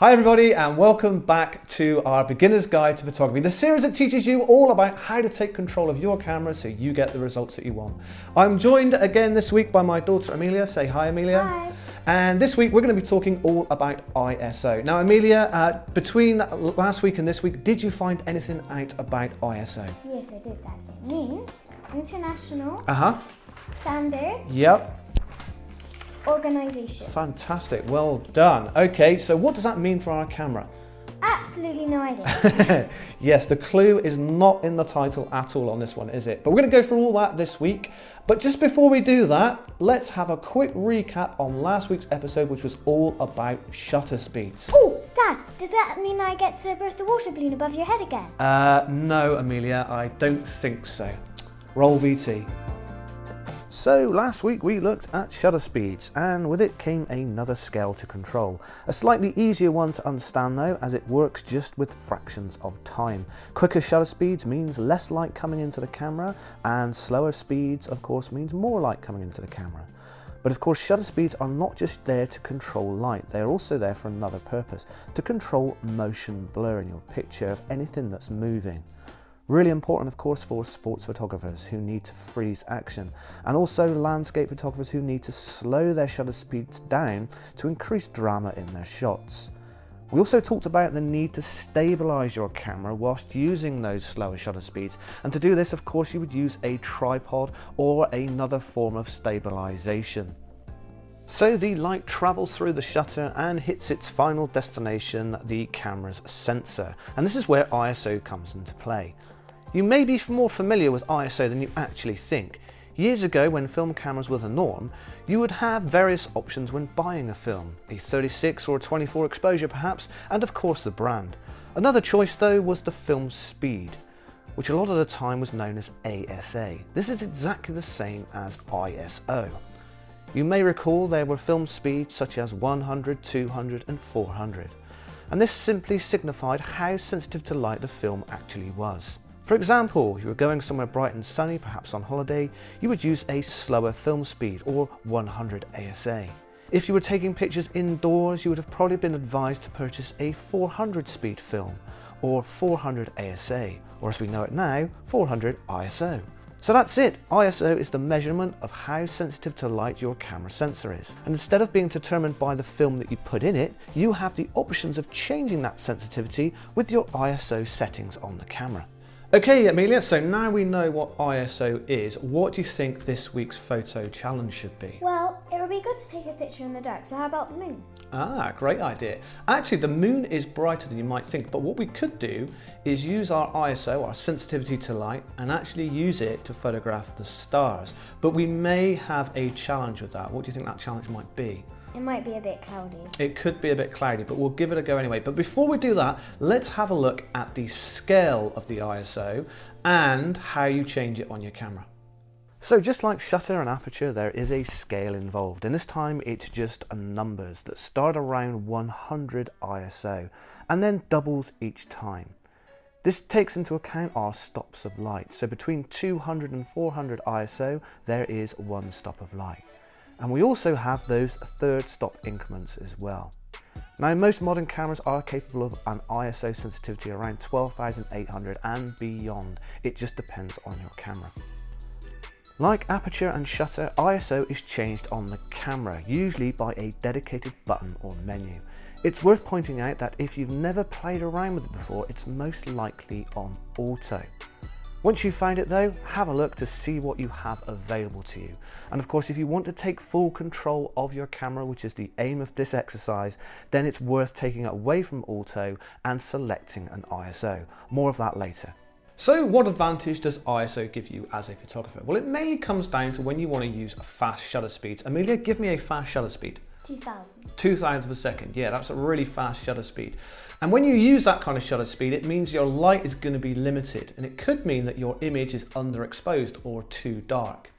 Hi everybody and welcome back to our Beginner's Guide to Photography, the series that teaches you all about how to take control of your camera so you get the results that you want. I'm joined again this week by my daughter Amelia. Say hi, Amelia. Hi. And this week we're going to be talking all about ISO. Now Amelia, between last week and this week, did you find anything out about ISO? Yes, I did that. It means International Standards Yep. Organization. Fantastic, well done. Okay, so what does that mean for our camera? Absolutely no idea. Yes, the clue is not in the title at all on this one, is it? But we're going to go through all that this week. But just before we do that, let's have a quick recap on last week's episode, which was all about shutter speeds. Oh, Dad, does that mean I get to burst a water balloon above your head again? No, Amelia, I don't think so. Roll VT. So last week we looked at shutter speeds, and with it came another scale to control. A slightly easier one to understand though, as it works just with fractions of time. Quicker shutter speeds means less light coming into the camera, and slower speeds of course means more light coming into the camera. But of course shutter speeds are not just there to control light, they're also there for another purpose, to control motion blur in your picture of anything that's moving. Really important of course for sports photographers who need to freeze action, and also landscape photographers who need to slow their shutter speeds down to increase drama in their shots. We also talked about the need to stabilize your camera whilst using those slower shutter speeds, and to do this of course you would use a tripod or another form of stabilization. So the light travels through the shutter and hits its final destination, the camera's sensor, and this is where ISO comes into play. You may be more familiar with ISO than you actually think. Years ago, when film cameras were the norm, you would have various options when buying a film, a 36 or a 24 exposure perhaps, and of course the brand. Another choice though was the film speed, which a lot of the time was known as ASA. This is exactly the same as ISO. You may recall there were film speeds such as 100, 200 and 400, and this simply signified how sensitive to light the film actually was. For example, if you were going somewhere bright and sunny, perhaps on holiday, you would use a slower film speed or 100 ASA. If you were taking pictures indoors, you would have probably been advised to purchase a 400 speed film or 400 ASA, or as we know it now, 400 ISO. So that's it. ISO is the measurement of how sensitive to light your camera sensor is. And instead of being determined by the film that you put in it, you have the options of changing that sensitivity with your ISO settings on the camera. Okay, Amelia, so now we know what ISO is, what do you think this week's photo challenge should be? Well, it would be good to take a picture in the dark, so how about the moon? Great idea. Actually, the moon is brighter than you might think, but what we could do is use our ISO, our sensitivity to light, and actually use it to photograph the stars. But we may have a challenge with that. What do you think that challenge might be? It might be a bit cloudy. It could be a bit cloudy, but we'll give it a go anyway. But before we do that, let's have a look at the scale of the ISO and how you change it on your camera. So just like shutter and aperture, there is a scale involved, and this time it's just numbers that start around 100 ISO and then doubles each time. This takes into account our stops of light. So between 200 and 400 ISO, there is one stop of light. And we also have those third stop increments as well. Now most modern cameras are capable of an ISO sensitivity around 12,800 and beyond. It just depends on your camera. Like aperture and shutter, ISO is changed on the camera, usually by a dedicated button or menu. It's worth pointing out that if you've never played around with it before, it's most likely on auto. Once you've found it though, have a look to see what you have available to you. And of course, if you want to take full control of your camera, which is the aim of this exercise, then it's worth taking it away from auto and selecting an ISO. More of that later. So what advantage does ISO give you as a photographer? Well, it mainly comes down to when you want to use a fast shutter speed. Amelia, give me a fast shutter speed. 2000. 2,000th of a second, yeah, that's a really fast shutter speed. And when you use that kind of shutter speed, it means your light is going to be limited, and it could mean that your image is underexposed or too dark.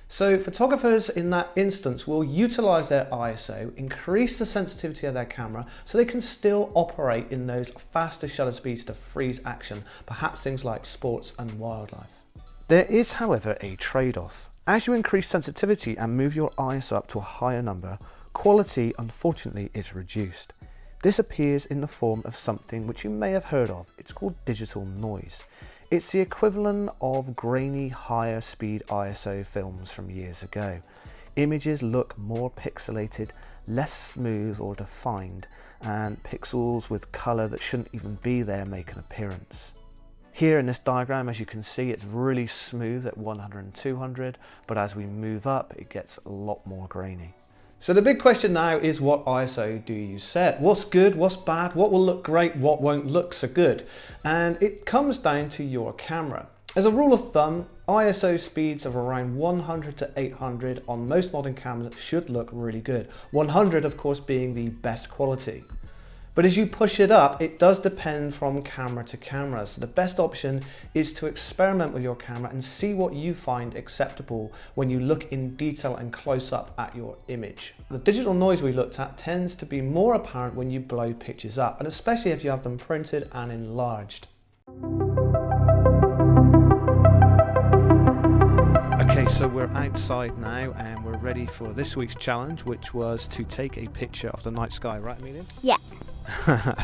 So photographers in that instance will utilize their ISO, increase the sensitivity of their camera so they can still operate in those faster shutter speeds to freeze action, perhaps things like sports and wildlife. There is, however, a trade-off. As you increase sensitivity and move your ISO up to a higher number, quality unfortunately is reduced. This appears in the form of something which you may have heard of. It's called digital noise. It's the equivalent of grainy, higher speed ISO films from years ago. Images look more pixelated, less smooth or defined, and pixels with colour that shouldn't even be there make an appearance. Here in this diagram, as you can see, it's really smooth at 100 and 200, but as we move up, it gets a lot more grainy. So the big question now is, what ISO do you set? What's good, what's bad, what will look great, what won't look so good? And it comes down to your camera. As a rule of thumb, ISO speeds of around 100 to 800 on most modern cameras should look really good. 100 of course being the best quality. But as you push it up, it does depend from camera to camera. So the best option is to experiment with your camera and see what you find acceptable when you look in detail and close up at your image. The digital noise we looked at tends to be more apparent when you blow pictures up, and especially if you have them printed and enlarged. Okay, so we're outside now and we're ready for this week's challenge, which was to take a picture of the night sky, right, Amelia? Yeah.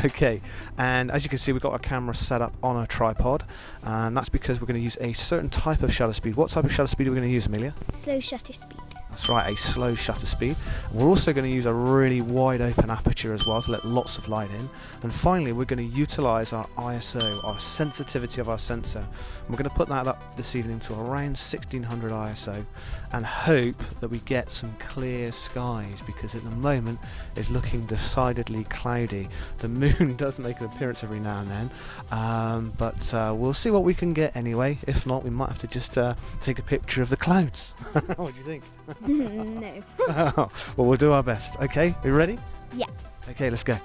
Okay, and as you can see, we've got our camera set up on a tripod, and that's because we're going to use a certain type of shutter speed. What type of shutter speed are we going to use, Amelia? Slow shutter speed. That's right, a slow shutter speed. We're also going to use a really wide open aperture as well to let lots of light in. And finally, we're going to utilize our ISO, our sensitivity of our sensor. And we're going to put that up this evening to around 1600 ISO and hope that we get some clear skies, because at the moment it's looking decidedly cloudy. The moon does make an appearance every now and then, but we'll see what we can get anyway. If not, we might have to just take a picture of the clouds. What do you think? No. Well, we'll do our best. Okay, are you ready? Yeah. Okay, let's go.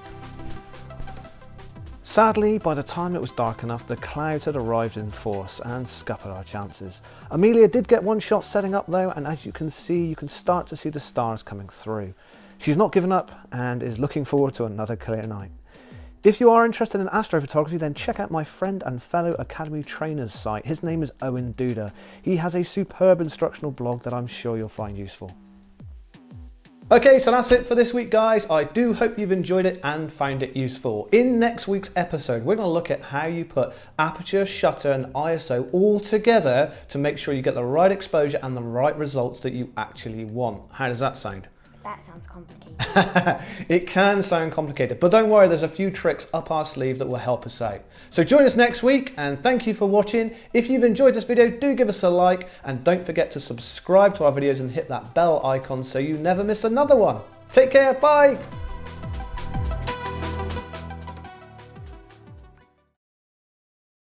Sadly, by the time it was dark enough, the clouds had arrived in force and scuppered our chances. Amelia did get one shot setting up though, and as you can see, you can start to see the stars coming through. She's not given up and is looking forward to another clear night. If you are interested in astrophotography, then check out my friend and fellow Academy Trainer's site. His name is Owen Duda. He has a superb instructional blog that I'm sure you'll find useful. Okay, so that's it for this week, guys. I do hope you've enjoyed it and found it useful. In next week's episode, we're going to look at how you put aperture, shutter and ISO all together to make sure you get the right exposure and the right results that you actually want. How does that sound? That sounds complicated. It can sound complicated, but don't worry, there's a few tricks up our sleeve that will help us out. So join us next week, and thank you for watching. If you've enjoyed this video, do give us a like, and don't forget to subscribe to our videos and hit that bell icon so you never miss another one. Take care, bye!